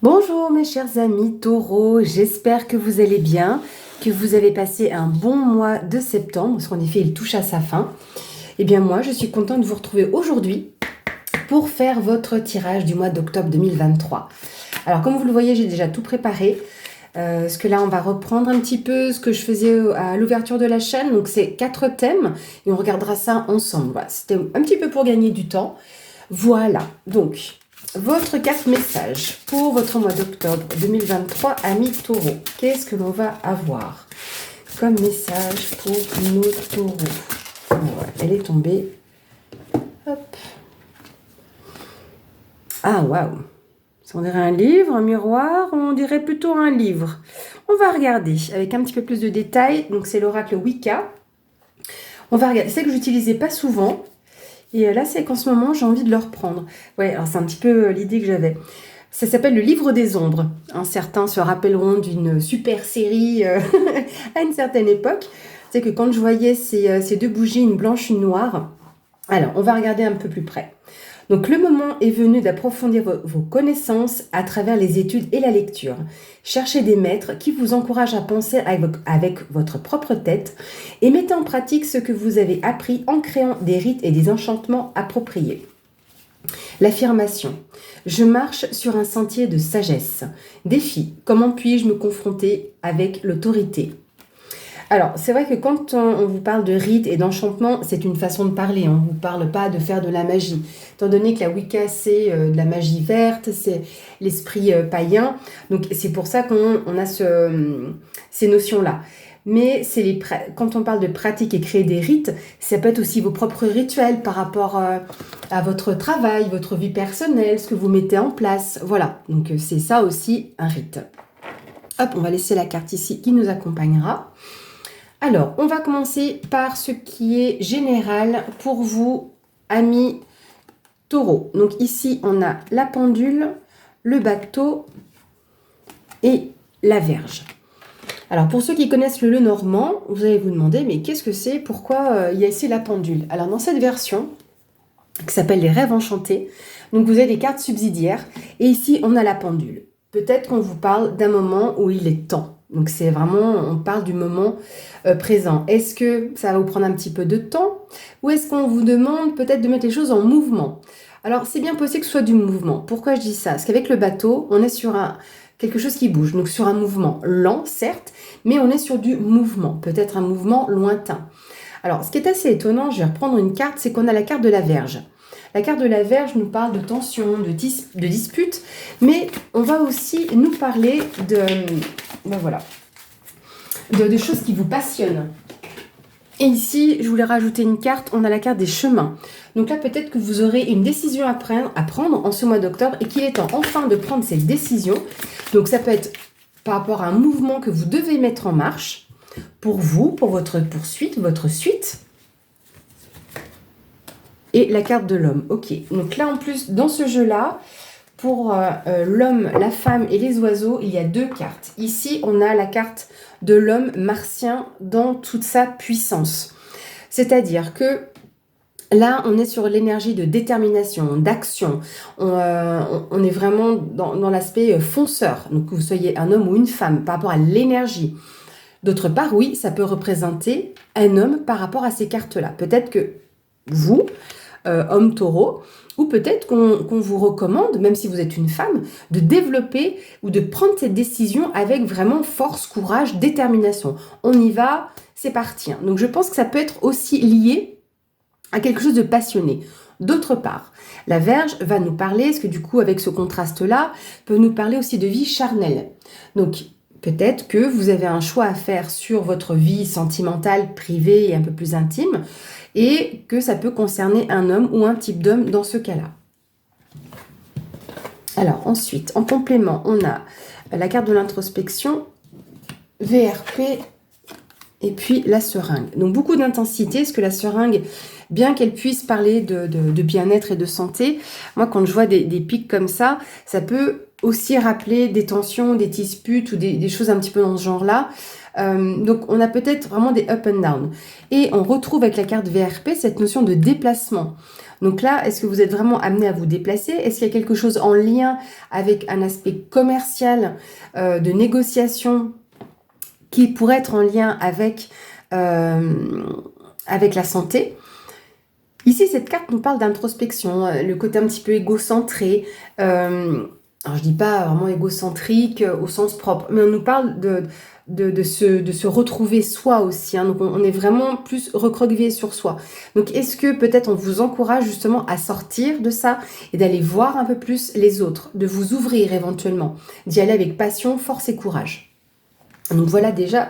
Bonjour mes chers amis taureaux, j'espère que vous allez bien, que vous avez passé un bon mois de septembre, parce qu'en effet il touche à sa fin. Eh bien moi je suis contente de vous retrouver aujourd'hui pour faire votre tirage du mois d'octobre 2023. Alors comme vous le voyez, j'ai déjà tout préparé, parce que là on va reprendre un petit peu ce que je faisais à l'ouverture de la chaîne, donc c'est 4 thèmes et on regardera ça ensemble. Voilà, c'était un petit peu pour gagner du temps. Voilà, donc votre carte message pour votre mois d'octobre 2023, amis taureaux. Qu'est-ce que l'on va avoir comme message pour nos taureaux? Voilà, elle est tombée. Hop. Ah, waouh! On dirait un livre, un miroir, on dirait plutôt un livre. On va regarder avec un petit peu plus de détails. Donc, c'est l'oracle Wicca. On va regarder. C'est que j'utilisais pas souvent. Et là, c'est qu'en ce moment, j'ai envie de le reprendre. Ouais, alors c'est un petit peu l'idée que j'avais. Ça s'appelle le livre des ombres. Certains se rappelleront d'une super série à une certaine époque. C'est que quand je voyais ces deux bougies, une blanche, une noire. Alors, on va regarder un peu plus près. Donc, le moment est venu d'approfondir vos connaissances à travers les études et la lecture. Cherchez des maîtres qui vous encouragent à penser avec votre propre tête et mettez en pratique ce que vous avez appris en créant des rites et des enchantements appropriés. L'affirmation. Je marche sur un sentier de sagesse. Défi. Comment puis-je me confronter avec l'autorité? Alors, c'est vrai que quand on vous parle de rites et d'enchantement, c'est une façon de parler. On ne vous parle pas de faire de la magie. Étant donné que la Wicca, c'est de la magie verte, c'est l'esprit païen. Donc, c'est pour ça qu'on a ces notions-là. Mais quand on parle de pratique et créer des rites, ça peut être aussi vos propres rituels par rapport à votre travail, votre vie personnelle, ce que vous mettez en place. Voilà, donc c'est ça aussi un rite. Hop, on va laisser la carte ici qui nous accompagnera. Alors, on va commencer par ce qui est général pour vous, amis taureaux. Donc ici, on a la pendule, le bateau et la verge. Alors, pour ceux qui connaissent le Lenormand, vous allez vous demander, mais qu'est-ce que c'est? Pourquoi il y a ici la pendule? Alors, dans cette version, qui s'appelle les rêves enchantés, donc vous avez des cartes subsidiaires, et ici, on a la pendule. Peut-être qu'on vous parle d'un moment où il est temps. Donc c'est vraiment, on parle du moment présent. Est-ce que ça va vous prendre un petit peu de temps? Ou est-ce qu'on vous demande peut-être de mettre les choses en mouvement? Alors c'est bien possible que ce soit du mouvement. Pourquoi je dis ça? Parce qu'avec le bateau, on est sur quelque chose qui bouge. Donc sur un mouvement lent, certes, mais on est sur du mouvement. Peut-être un mouvement lointain. Alors ce qui est assez étonnant, je vais reprendre une carte, c'est qu'on a la carte de la Vierge. La carte de la Vierge nous parle de tension, de dispute, mais on va aussi nous parler de choses qui vous passionnent. Et ici, je voulais rajouter une carte, on a la carte des chemins. Donc là, peut-être que vous aurez une décision à prendre en ce mois d'octobre et qu'il est temps enfin de prendre cette décision. Donc ça peut être par rapport à un mouvement que vous devez mettre en marche pour vous, pour votre poursuite, votre suite. Et la carte de l'homme. Ok, donc là en plus, dans ce jeu-là, pour l'homme, la femme et les oiseaux, il y a deux cartes. Ici, on a la carte de l'homme martien dans toute sa puissance. C'est-à-dire que là, on est sur l'énergie de détermination, d'action. On est vraiment dans l'aspect fonceur. Donc, que vous soyez un homme ou une femme par rapport à l'énergie. D'autre part, oui, ça peut représenter un homme par rapport à ces cartes-là. Peut-être que vous, homme taureau, ou peut-être qu'on vous recommande, même si vous êtes une femme, de développer ou de prendre cette décision avec vraiment force, courage, détermination. On y va, c'est parti. Donc je pense que ça peut être aussi lié à quelque chose de passionné. D'autre part, la Vierge va nous parler, parce que du coup avec ce contraste-là, peut nous parler aussi de vie charnelle. Donc peut-être que vous avez un choix à faire sur votre vie sentimentale, privée et un peu plus intime, et que ça peut concerner un homme ou un type d'homme dans ce cas-là. Alors ensuite, en complément, on a la carte de l'introspection, VRP et puis la seringue. Donc beaucoup d'intensité, parce que la seringue, bien qu'elle puisse parler de bien-être et de santé, moi quand je vois des pics comme ça peut aussi rappeler des tensions, des disputes ou des choses un petit peu dans ce genre-là. Donc, on a peut-être vraiment des up and down. Et on retrouve avec la carte VRP cette notion de déplacement. Donc là, est-ce que vous êtes vraiment amené à vous déplacer? Est-ce qu'il y a quelque chose en lien avec un aspect commercial, de négociation, qui pourrait être en lien avec la santé? Ici, cette carte nous parle d'introspection, le côté un petit peu égocentré. Alors, je dis pas vraiment égocentrique au sens propre, mais on nous parle de se retrouver soi aussi. Hein. Donc, on est vraiment plus recroquevillé sur soi. Donc, est-ce que peut-être on vous encourage justement à sortir de ça et d'aller voir un peu plus les autres, de vous ouvrir éventuellement, d'y aller avec passion, force et courage. Donc, voilà déjà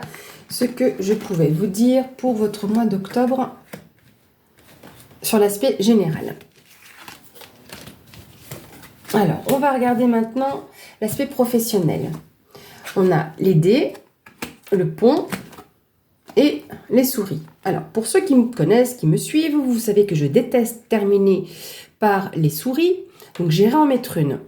ce que je pouvais vous dire pour votre mois d'octobre sur l'aspect général. Alors, on va regarder maintenant l'aspect professionnel. On a les dés, le pont et les souris. Alors, pour ceux qui me connaissent, qui me suivent, vous savez que je déteste terminer par les souris, donc j'irai en mettre une.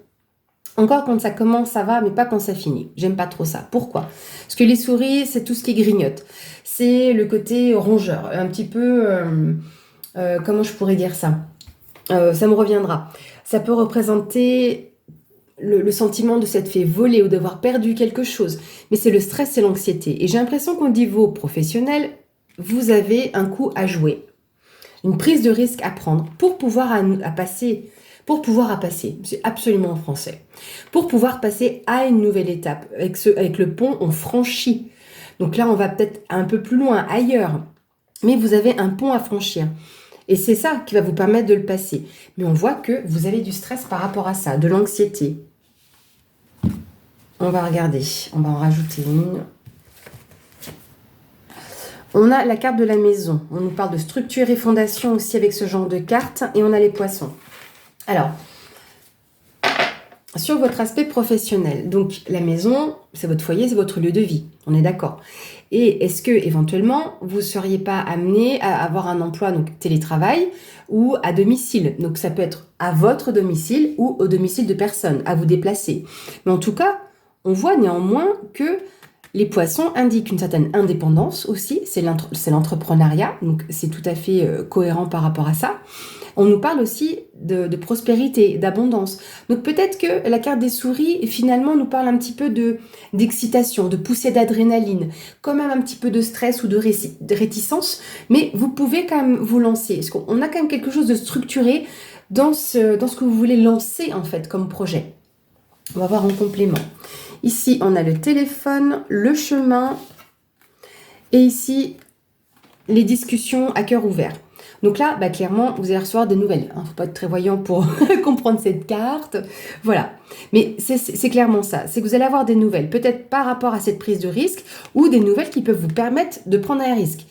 Encore quand ça commence, ça va, mais pas quand ça finit. J'aime pas trop ça. Pourquoi? Parce que les souris, c'est tout ce qui grignote. C'est le côté rongeur, un petit peu... comment je pourrais dire ça? Ça me reviendra. Ça peut représenter le sentiment de s'être fait voler ou d'avoir perdu quelque chose. Mais c'est le stress et l'anxiété. Et j'ai l'impression qu'au niveau professionnel, vous avez un coup à jouer. Une prise de risque à prendre pour pouvoir passer. C'est absolument en français. Pour pouvoir passer à une nouvelle étape. Avec le pont, on franchit. Donc là, on va peut-être un peu plus loin, ailleurs. Mais vous avez un pont à franchir. Et c'est ça qui va vous permettre de le passer. Mais on voit que vous avez du stress par rapport à ça, de l'anxiété. On va regarder. On va en rajouter une. On a la carte de la maison. On nous parle de structure et fondation aussi avec ce genre de carte. Et on a les poissons. Alors, sur votre aspect professionnel, donc la maison, c'est votre foyer, c'est votre lieu de vie. On est d'accord. Et est-ce que éventuellement vous ne seriez pas amené à avoir un emploi donc télétravail ou à domicile? Donc ça peut être à votre domicile ou au domicile de personnes, à vous déplacer. Mais en tout cas, on voit néanmoins que les poissons indiquent une certaine indépendance aussi, c'est l'entrepreneuriat, donc c'est tout à fait cohérent par rapport à ça. On nous parle aussi de prospérité, d'abondance. Donc peut-être que la carte des souris, finalement, nous parle un petit peu d'excitation, de poussée d'adrénaline, quand même un petit peu de stress ou de réticence, mais vous pouvez quand même vous lancer. Parce qu'on a quand même quelque chose de structuré dans ce que vous voulez lancer, en fait, comme projet. On va voir en complément. Ici, on a le téléphone, le chemin, et ici, les discussions à cœur ouvert. Donc là, clairement, vous allez recevoir des nouvelles. Il ne faut pas être très voyant pour comprendre cette carte. Voilà. Mais c'est clairement ça. C'est que vous allez avoir des nouvelles, peut-être par rapport à cette prise de risque, ou des nouvelles qui peuvent vous permettre de prendre un risque,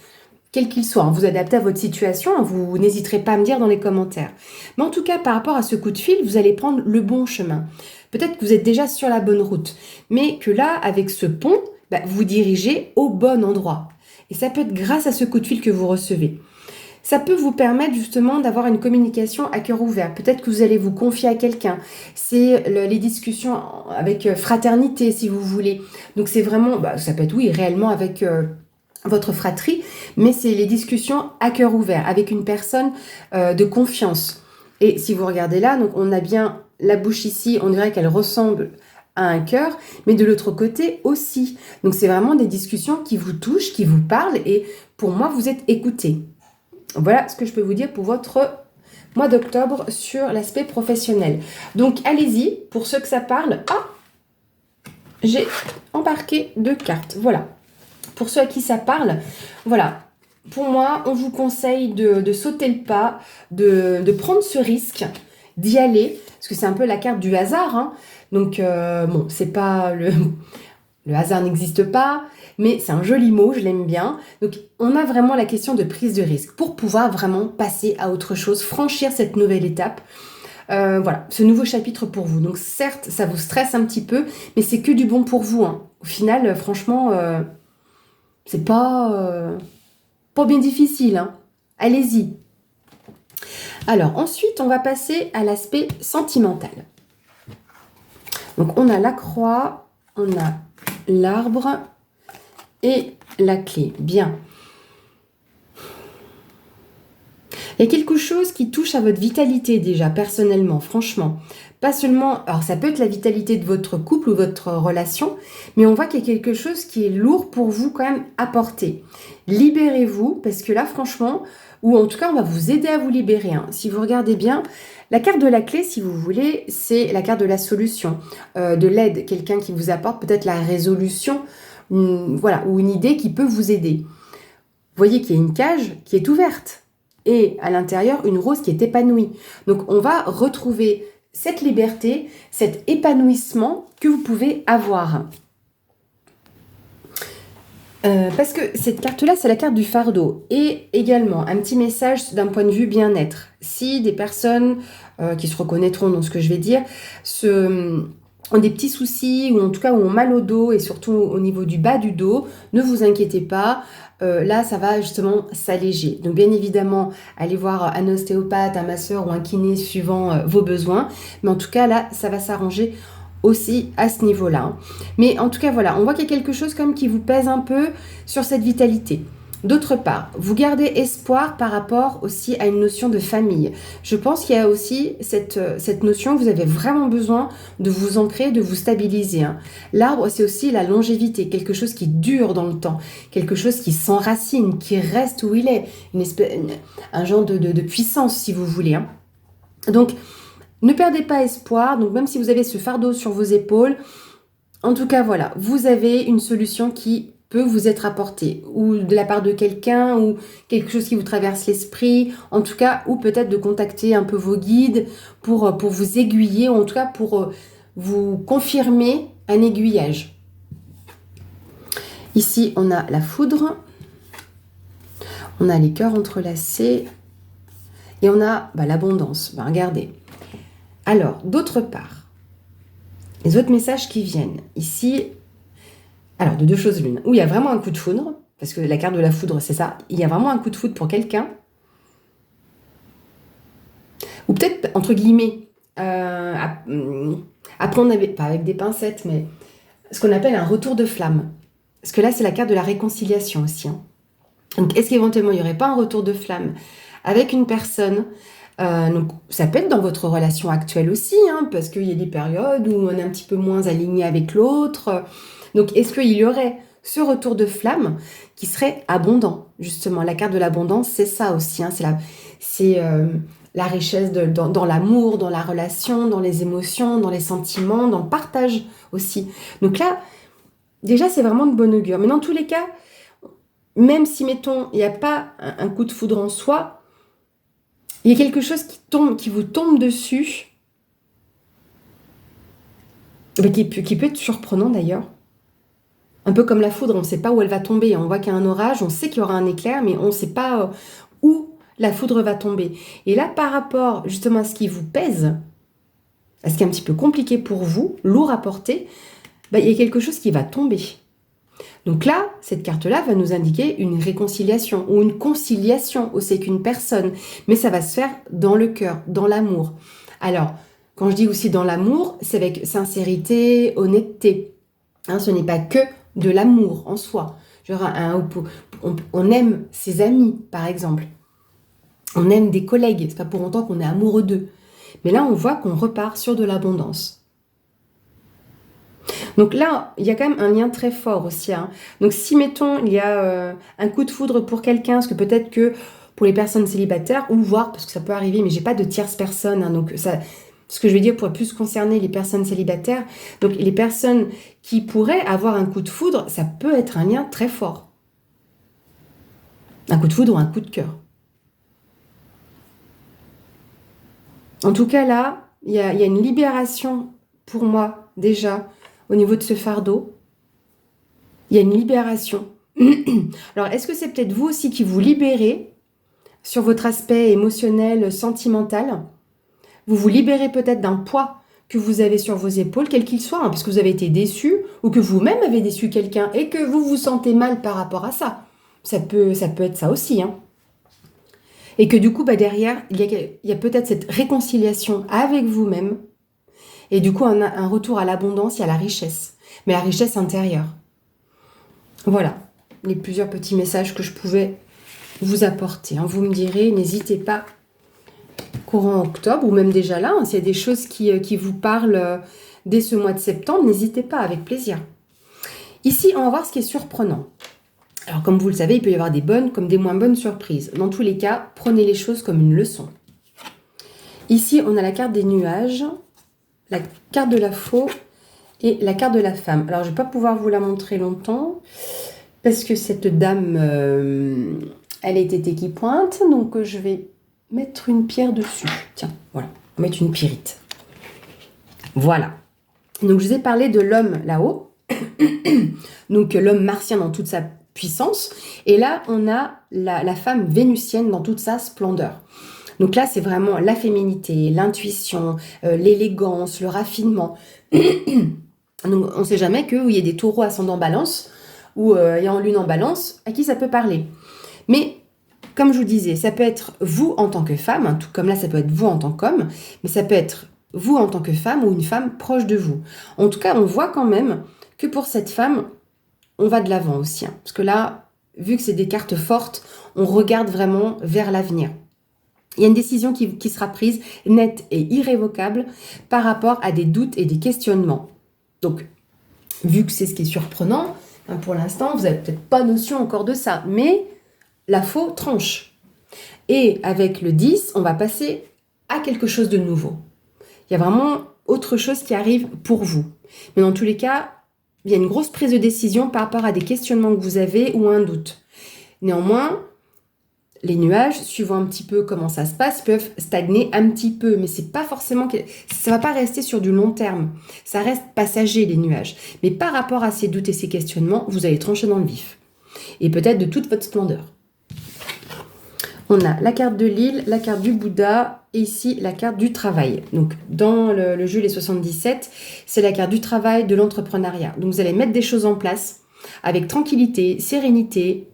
quel qu'il soit. Vous adaptez à votre situation, vous n'hésiterez pas à me dire dans les commentaires. Mais en tout cas, par rapport à ce coup de fil, vous allez prendre le bon chemin. Peut-être que vous êtes déjà sur la bonne route, mais que là, avec ce pont, vous dirigez au bon endroit. Et ça peut être grâce à ce coup de fil que vous recevez. Ça peut vous permettre justement d'avoir une communication à cœur ouvert. Peut-être que vous allez vous confier à quelqu'un. C'est les discussions avec fraternité, si vous voulez. Donc c'est vraiment, ça peut être oui, réellement avec votre fratrie, mais c'est les discussions à cœur ouvert, avec une personne de confiance. Et si vous regardez là, donc on a bien la bouche ici, on dirait qu'elle ressemble à un cœur, mais de l'autre côté aussi. Donc c'est vraiment des discussions qui vous touchent, qui vous parlent, et pour moi, vous êtes écoutés. Voilà ce que je peux vous dire pour votre mois d'octobre sur l'aspect professionnel. Donc, allez-y, pour ceux que ça parle. Ah, j'ai embarqué 2 cartes. Voilà. Pour ceux à qui ça parle, voilà. Pour moi, on vous conseille de sauter le pas, de prendre ce risque, d'y aller, parce que c'est un peu la carte du hasard. Hein. Donc, bon, c'est pas le hasard n'existe pas, mais c'est un joli mot, je l'aime bien. Donc, on a vraiment la question de prise de risque pour pouvoir vraiment passer à autre chose, franchir cette nouvelle étape. Voilà, ce nouveau chapitre pour vous. Donc, certes, ça vous stresse un petit peu, mais c'est que du bon pour vous. Hein. Au final, franchement, c'est pas bien difficile. Hein. Allez-y. Alors, ensuite, on va passer à l'aspect sentimental. Donc, on a la croix, on a l'arbre et la clé. Bien. Il y a quelque chose qui touche à votre vitalité déjà, personnellement, franchement. Pas seulement, alors ça peut être la vitalité de votre couple ou votre relation, mais on voit qu'il y a quelque chose qui est lourd pour vous quand même à porter. Libérez-vous, parce que là, franchement, ou en tout cas, on va vous aider à vous libérer. Hein. Si vous regardez bien, la carte de la clé, si vous voulez, c'est la carte de la solution, de l'aide, quelqu'un qui vous apporte peut-être la résolution, voilà, ou une idée qui peut vous aider. Vous voyez qu'il y a une cage qui est ouverte et à l'intérieur, une rose qui est épanouie. Donc, on va retrouver cette liberté, cet épanouissement que vous pouvez avoir. Parce que cette carte-là, c'est la carte du fardeau. Et également, un petit message d'un point de vue bien-être. Si des personnes qui se reconnaîtront dans ce que je vais dire, ont des petits soucis, ou en tout cas ont mal au dos, et surtout au niveau du bas du dos, ne vous inquiétez pas. Là, ça va justement s'alléger. Donc, bien évidemment, allez voir un ostéopathe, un masseur ou un kiné suivant vos besoins. Mais en tout cas, là, ça va s'arranger aussi à ce niveau-là. Mais en tout cas, voilà, on voit qu'il y a quelque chose comme qui vous pèse un peu sur cette vitalité. D'autre part, vous gardez espoir par rapport aussi à une notion de famille. Je pense qu'il y a aussi cette notion que vous avez vraiment besoin de vous ancrer, de vous stabiliser. Hein. L'arbre, c'est aussi la longévité, quelque chose qui dure dans le temps, quelque chose qui s'enracine, qui reste où il est, un genre de puissance, si vous voulez. Hein. Donc, ne perdez pas espoir, donc même si vous avez ce fardeau sur vos épaules, en tout cas, voilà, vous avez une solution qui peut vous être apportée, ou de la part de quelqu'un, ou quelque chose qui vous traverse l'esprit, en tout cas, ou peut-être de contacter un peu vos guides pour vous aiguiller, ou en tout cas pour vous confirmer un aiguillage. Ici, on a la foudre, on a les cœurs entrelacés, et on a l'abondance. Regardez. Alors, d'autre part, les autres messages qui viennent ici, alors de deux choses l'une, où il y a vraiment un coup de foudre, parce que la carte de la foudre, c'est ça, il y a vraiment un coup de foudre pour quelqu'un, ou peut-être, entre guillemets, à prendre, pas avec des pincettes, mais ce qu'on appelle un retour de flamme. Parce que là, c'est la carte de la réconciliation aussi. Hein. Donc, est-ce qu'éventuellement, il n'y aurait pas un retour de flamme avec une personne donc, ça peut être dans votre relation actuelle aussi, hein, parce qu'il y a des périodes où on est un petit peu moins aligné avec l'autre. Donc, est-ce qu'il y aurait ce retour de flamme qui serait abondant, justement? La carte de l'abondance, c'est ça aussi. Hein, c'est la richesse dans l'amour, dans la relation, dans les émotions, dans les sentiments, dans le partage aussi. Donc là, déjà, c'est vraiment de bon augure. Mais dans tous les cas, même si, mettons, il n'y a pas un coup de foudre en soi, il y a quelque chose qui vous tombe dessus, qui peut être surprenant d'ailleurs. Un peu comme la foudre, on ne sait pas où elle va tomber. On voit qu'il y a un orage, on sait qu'il y aura un éclair, mais on ne sait pas où la foudre va tomber. Et là, par rapport justement à ce qui vous pèse, à ce qui est un petit peu compliqué pour vous, lourd à porter, il y a quelque chose qui va tomber. Donc là, cette carte-là va nous indiquer une réconciliation ou une conciliation aussi avec une personne. Mais ça va se faire dans le cœur, dans l'amour. Alors, quand je dis aussi dans l'amour, c'est avec sincérité, honnêteté. Hein, ce n'est pas que de l'amour en soi. Genre on aime ses amis, par exemple. On aime des collègues. C'est pas pour autant qu'on est amoureux d'eux. Mais là, on voit qu'on repart sur de l'abondance. Donc là, il y a quand même un lien très fort aussi. Hein. Donc si, mettons, il y a un coup de foudre pour quelqu'un, parce que peut-être que pour les personnes célibataires, ou voir, parce que ça peut arriver, mais j'ai pas de tierce personne, hein, donc ça, ce que je veux dire pourrait plus concerner les personnes célibataires. Donc les personnes qui pourraient avoir un coup de foudre, ça peut être un lien très fort. Un coup de foudre ou un coup de cœur. En tout cas là, il y a une libération pour moi déjà, au niveau de ce fardeau, il y a une libération. Alors, est-ce que c'est peut-être vous aussi qui vous libérez sur votre aspect émotionnel, sentimental? Vous vous libérez peut-être d'un poids que vous avez sur vos épaules, quel qu'il soit, hein, parce que vous avez été déçu ou que vous-même avez déçu quelqu'un et que vous vous sentez mal par rapport à ça. Ça peut être ça aussi. Hein. Et que du coup, derrière, il y a peut-être cette réconciliation avec vous-même. Et du coup, un retour à l'abondance et à la richesse. Mais la richesse intérieure. Voilà. les plusieurs petits messages que je pouvais vous apporter. Vous me direz, n'hésitez pas, courant octobre, ou même déjà là, s'il y a des choses qui vous parlent dès ce mois de septembre, n'hésitez pas, avec plaisir. Ici, on va voir ce qui est surprenant. Alors, comme vous le savez, il peut y avoir des bonnes comme des moins bonnes surprises. Dans tous les cas, prenez les choses comme une leçon. Ici, on a la carte des nuages, la carte de la faux et la carte de la femme. Alors, je ne vais pas pouvoir vous la montrer longtemps parce que cette dame, elle est tétée qui pointe. Donc, je vais mettre une pierre dessus. Tiens, voilà, on va mettre une pyrite. Voilà. Donc, je vous ai parlé de l'homme là-haut. Donc, l'homme martien dans toute sa puissance. Et là, on a la femme vénusienne dans toute sa splendeur. Donc là, c'est vraiment la féminité, l'intuition, l'élégance, le raffinement. Donc, on ne sait jamais qu'il y ait des taureaux ascendant balance ou ayant lune en balance, à qui ça peut parler. Mais, comme je vous disais, ça peut être vous en tant que femme, tout comme là, ça peut être vous en tant qu'homme, mais ça peut être vous en tant que femme ou une femme proche de vous. En tout cas, on voit quand même que pour cette femme, on va de l'avant aussi. Parce que là, vu que c'est des cartes fortes, on regarde vraiment vers l'avenir. Il y a une décision qui sera prise, nette et irrévocable, par rapport à des doutes et des questionnements. Donc, vu que c'est ce qui est surprenant, pour l'instant, vous n'avez peut-être pas notion encore de ça, mais la faux tranche. Et avec le 10, on va passer à quelque chose de nouveau. Il y a vraiment autre chose qui arrive pour vous. Mais dans tous les cas, il y a une grosse prise de décision par rapport à des questionnements que vous avez ou un doute. Néanmoins, les nuages, suivant un petit peu comment ça se passe, peuvent stagner un petit peu, mais c'est pas forcément ça va pas rester sur du long terme. Ça reste passager, les nuages. Mais par rapport à ces doutes et ces questionnements, vous allez trancher dans le vif. Et peut-être de toute votre splendeur. On a la carte de l'île, la carte du Bouddha et ici la carte du travail. Donc dans le jeu Les 77, c'est la carte du travail, de l'entrepreneuriat. Donc vous allez mettre des choses en place avec tranquillité, sérénité,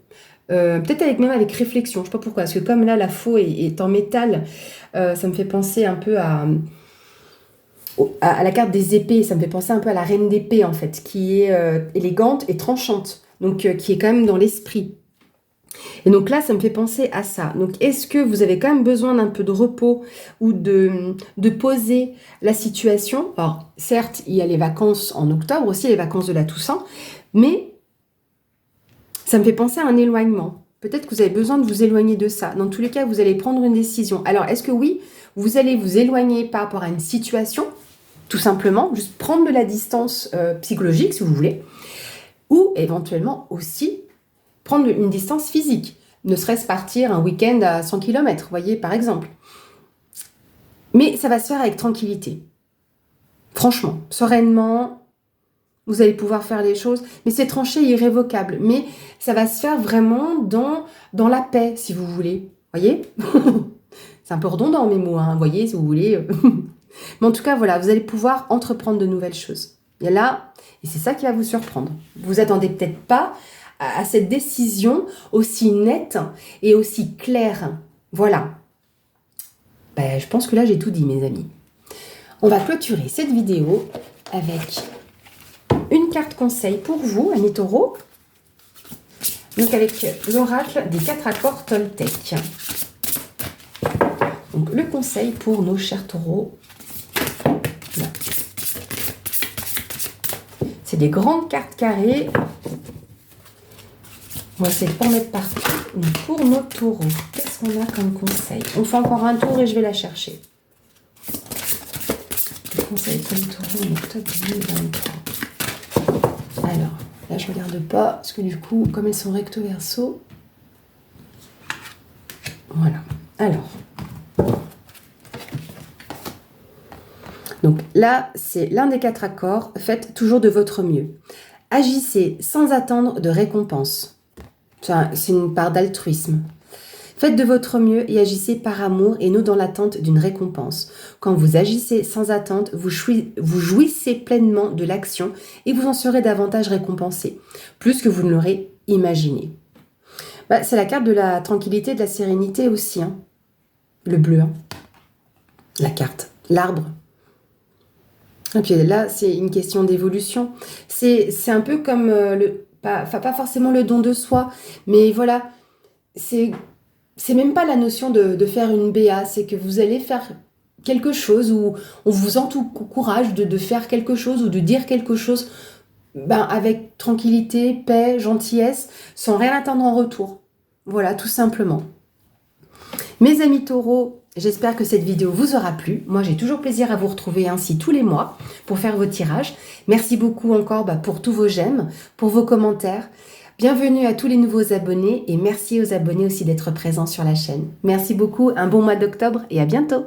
peut-être même avec réflexion, je ne sais pas pourquoi, parce que comme là la faux est en métal, ça me fait penser un peu à la carte des épées, ça me fait penser un peu à la reine d'épée en fait, qui est élégante et tranchante, donc qui est quand même dans l'esprit. Et donc là, ça me fait penser à ça. Donc est-ce que vous avez quand même besoin d'un peu de repos ou de poser la situation? Alors certes, il y a les vacances en octobre, aussi les vacances de la Toussaint, mais ça me fait penser à un éloignement. Peut-être que vous avez besoin de vous éloigner de ça. Dans tous les cas, vous allez prendre une décision. Alors, est-ce que oui, vous allez vous éloigner par rapport à une situation, tout simplement, juste prendre de la distance psychologique, si vous voulez, ou éventuellement aussi prendre une distance physique, ne serait-ce partir un week-end à 100 km, vous voyez, par exemple. Mais ça va se faire avec tranquillité. Franchement, sereinement. Vous allez pouvoir faire les choses, mais c'est tranché irrévocable. Mais ça va se faire vraiment dans la paix, si vous voulez. Voyez? C'est un peu redondant mes mots, hein, voyez, si vous voulez. Mais en tout cas, voilà, vous allez pouvoir entreprendre de nouvelles choses. Et là, et c'est ça qui va vous surprendre. Vous attendez peut-être pas à cette décision aussi nette et aussi claire. Voilà. Ben, je pense que là, j'ai tout dit, mes amis. On va clôturer cette vidéo avec une carte conseil pour vous, amis taureaux. Donc avec l'oracle des 4 accords Toltec. Donc le conseil pour nos chers taureaux. C'est des grandes cartes carrées. On va essayer de pas en mettre partout. Donc pour nos taureaux, qu'est-ce qu'on a comme conseil? On fait encore un tour et je vais la chercher. Le conseil pour les taureaux en octobre 2023. Alors, là je regarde pas, parce que du coup, comme elles sont recto verso, voilà. Alors, donc là, c'est l'un des 4 accords. Faites toujours de votre mieux. Agissez sans attendre de récompense. C'est une part d'altruisme. Faites de votre mieux et agissez par amour et non dans l'attente d'une récompense. Quand vous agissez sans attente, vous jouissez pleinement de l'action et vous en serez davantage récompensé, plus que vous ne l'aurez imaginé. C'est la carte de la tranquillité, de la sérénité aussi. Hein. Le bleu. Hein. La carte. L'arbre. Et puis là, c'est une question d'évolution. C'est un peu comme pas forcément le don de soi, mais voilà, c'est même pas la notion de faire une BA, c'est que vous allez faire quelque chose où on vous encourage de faire quelque chose ou de dire quelque chose avec tranquillité, paix, gentillesse, sans rien attendre en retour. Voilà, tout simplement. Mes amis taureaux, j'espère que cette vidéo vous aura plu. Moi, j'ai toujours plaisir à vous retrouver ainsi tous les mois pour faire vos tirages. Merci beaucoup encore pour tous vos j'aime, pour vos commentaires. Bienvenue à tous les nouveaux abonnés et merci aux abonnés aussi d'être présents sur la chaîne. Merci beaucoup, un bon mois d'octobre et à bientôt.